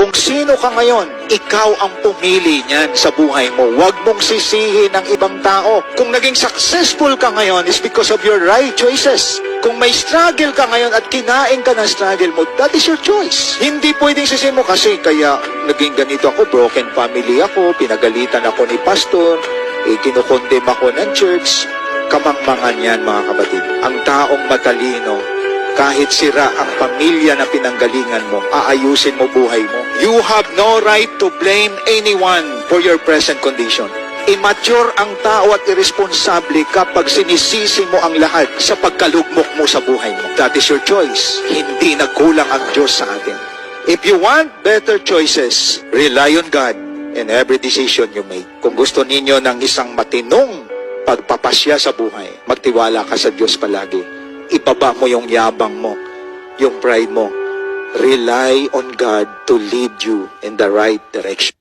Kung sino ka ngayon, ikaw ang pumili niyan sa buhay mo. Huwag mong sisihin ng ibang tao. Kung naging successful ka ngayon is because of your right choices. Kung may struggle ka ngayon at kinain ka ng struggle mo, that is your choice. Hindi pwedeng sisihin mo kasi kaya naging ganito ako, broken family ako, pinagalitan ako ni pastor, kinukondem ako ng church. Kamangmangan yan, mga kapatid. Ang taong matalino, kahit sira ang pamilya na pinanggalingan mo, aayusin mo buhay mo. You have no right to blame anyone for your present condition. Immature ang tao at irresponsable kapag sinisisi mo ang lahat sa pagkalugmok mo sa buhay mo. That is your choice. Hindi nagkulang ang Diyos sa atin. If you want better choices, rely on God in every decision you make. Kung gusto ninyo ng isang matinong pagpapasya sa buhay, magtiwala ka sa Diyos palagi. Ibaba mo yung yabang mo, yung pride mo. Rely on God to lead you in the right direction.